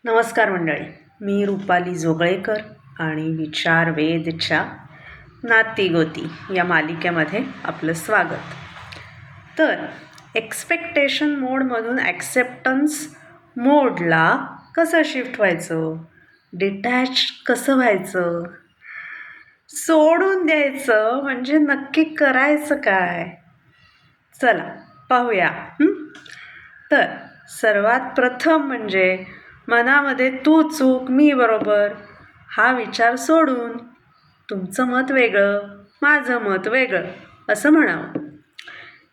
नमस्कार मंडळी, मी रुपाली जोगळेकर आणि विचारवेधच्या नातीगोती या मालिकेमध्ये आपलं स्वागत. तर एक्सपेक्टेशन मोडमधून ॲक्सेप्टन्स मोडला कसं शिफ्ट व्हायचं, डिटॅच कसं व्हायचं, सोडून द्यायचं म्हणजे नक्की करायचं काय, चला पाहूया. तर सर्वात प्रथम म्हणजे मनामध्ये तू चूक मी बरोबर हा विचार सोडून तुमचं मत वेगळं माझं मत वेगळं असं म्हणावं.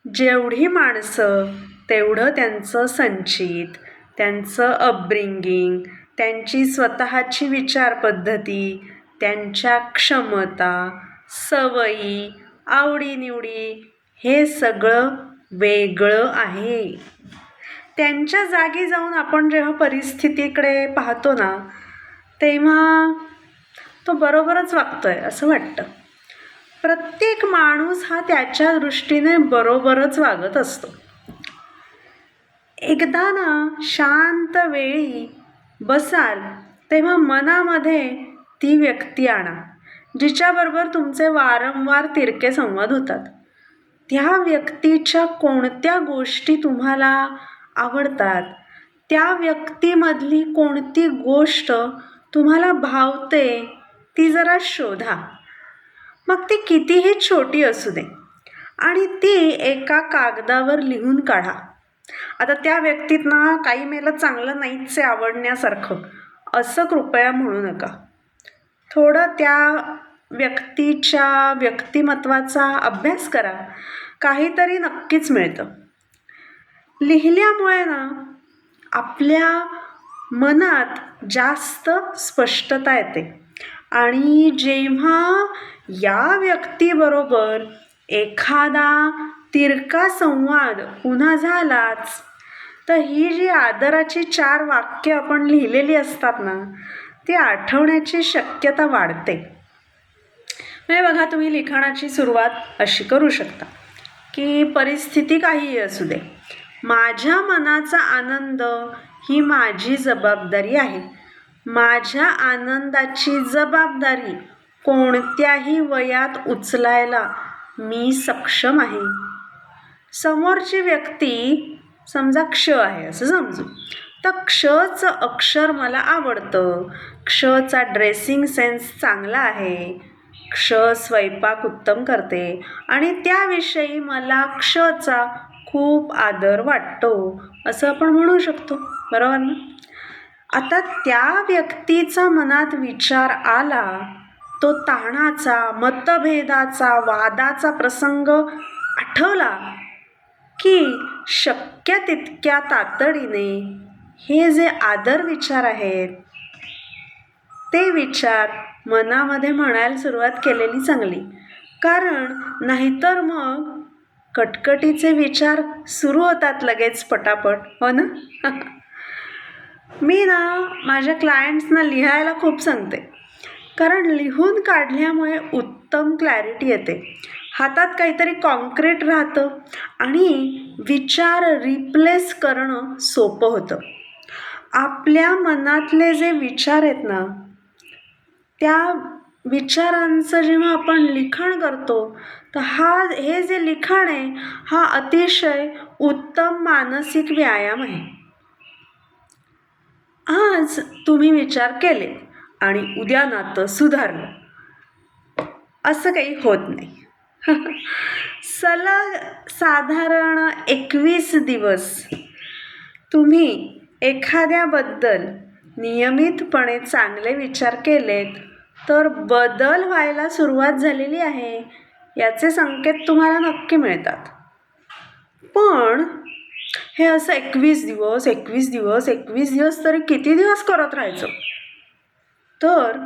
जेवढी माणसं तेवढं त्यांचं संचित, त्यांचं अपब्रिंगिंग, त्यांची स्वतःची विचारपद्धती, त्यांच्या क्षमता, सवयी, आवडीनिवडी हे सगळं वेगळं आहे. त्यांच्या जागी जाऊन आपण जेव्हा परिस्थितीकडे पाहतो ना, तेव्हा तो बरोबरच वागतोय असं वाटतं. प्रत्येक माणूस हा त्याच्या दृष्टीने बरोबरच वागत असतो. एकदा ना शांत वेळी बसाल तेव्हा मनामध्ये ती व्यक्ती आणा जिच्याबरोबर तुमचे वारंवार तिरके संवाद होतात. त्या व्यक्तीच्या कोणत्या गोष्टी तुम्हाला आवडतात, त्या व्यक्तीमधली कोणती गोष्ट तुम्हाला भावते ती जरा शोधा. मग ती कितीही छोटी असू दे आणि ती एका कागदावर लिहून काढा. आता त्या व्यक्तीत ना काही मेलं चांगलं नाहीच आहे आवडण्यासारखं असं कृपया म्हणू नका. थोडं त्या व्यक्तीच्या व्यक्तिमत्वाचा अभ्यास करा, काहीतरी नक्कीच मिळतं. लिहिल्यामुळे ना आपल्या मनात जास्त स्पष्टता येते आणि जेव्हा या व्यक्तीबरोबर एखादा तिरका संवाद पुन्हा झालाच तर ही जी आदराची 4 वाक्य आपण लिहिलेली असतात ना ती आठवण्याची शक्यता वाढते. म्हणजे बघा, तुम्ही लिखाणाची सुरुवात अशी करू शकता की परिस्थिती काहीही असू दे, माझ्या मनाचा आनंद ही माझी जबाबदारी आहे. माझ्या आनंदाची जबाबदारी कोणत्याही वयात उचलायला मी सक्षम आहे. समोरची व्यक्ती समजा क्ष आहे असं समजू, तर क्षचं अक्षर मला आवडतं, क्षचा ड्रेसिंग सेन्स चांगला आहे, क्ष स्वयंपाक उत्तम करते आणि त्याविषयी मला क्षचा खूप आदर वाटतो असं आपण म्हणू शकतो, बरोबर ना? आता त्या व्यक्तीचा मनात विचार आला, तो ताणाचा, मतभेदाचा, वादाचा प्रसंग आठवला की शक्य तितक्या तातडीने हे जे आदर विचार आहेत ते विचार मनामध्ये म्हणायला सुरुवात केलेली चांगली. कारण नाहीतर मग कटकटीचे विचार सुरू होतात लगेच पटापट, हो ना? मी ना माझ्या क्लायंट्सना लिहायला खूप सांगते, कारण लिहून काढल्यामुळे उत्तम क्लॅरिटी येते, हातात काहीतरी कॉन्क्रीट राहतं आणि विचार रिप्लेस करणं सोपं होतं. आपल्या मनातले जे विचार आहेत ना त्या विचारांचं जेव्हा आपण लिखाण करतो तर हे जे लिखाण आहे हा अतिशय उत्तम मानसिक व्यायाम आहे. आज तुम्ही विचार केले आणि उद्या नातं सुधारलं असं काही होत नाही. सलग साधारण 21 दिवस तुम्ही एखाद्याबद्दल नियमितपणे चांगले विचार केलेत तर बदल व्हायला सुरुवात झालेली आहे याचे संकेत तुम्हाला नक्की मिळतात. पण हे असं 21 दिवस 21 दिवस 21 दिवस तरी किती दिवस करत राहायचं? तर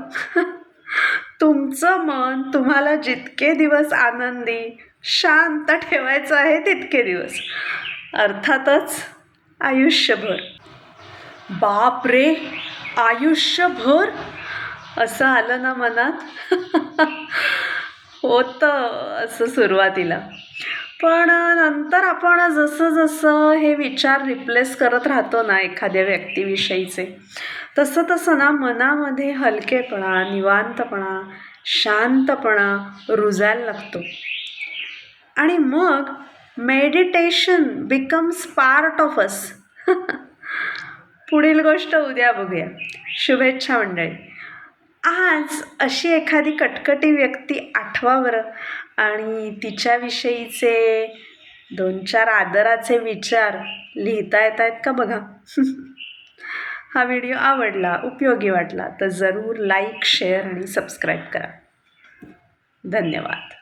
तुमचं मन तुम्हाला जितके दिवस आनंदी शांत ठेवायचं आहे तितके दिवस, अर्थातच आयुष्यभर. बाप रे, आयुष्यभर असं आलं ना मनात? होतं असं सुरुवातीला, पण नंतर आपण जसं जसं हे विचार रिप्लेस करत राहतो ना एखाद्या व्यक्तीविषयीचे, तसं तसं ना मनामध्ये हलकेपणा, निवांतपणा, शांतपणा रुजायला लागतो. आणि मग meditation becomes part of us. पुढील गोष्ट उद्या बघूया. शुभेच्छा मंडळी. आज अशी एखादी कटकटी व्यक्ती आठवा बरं आणि तिच्याविषयीचे 2-4 आदराचे विचार लिहिता येत आहेत का बघा. हा व्हिडिओ आवडला, उपयोगी वाटला तर जरूर लाईक, शेअर आणि सबस्क्राईब करा. धन्यवाद.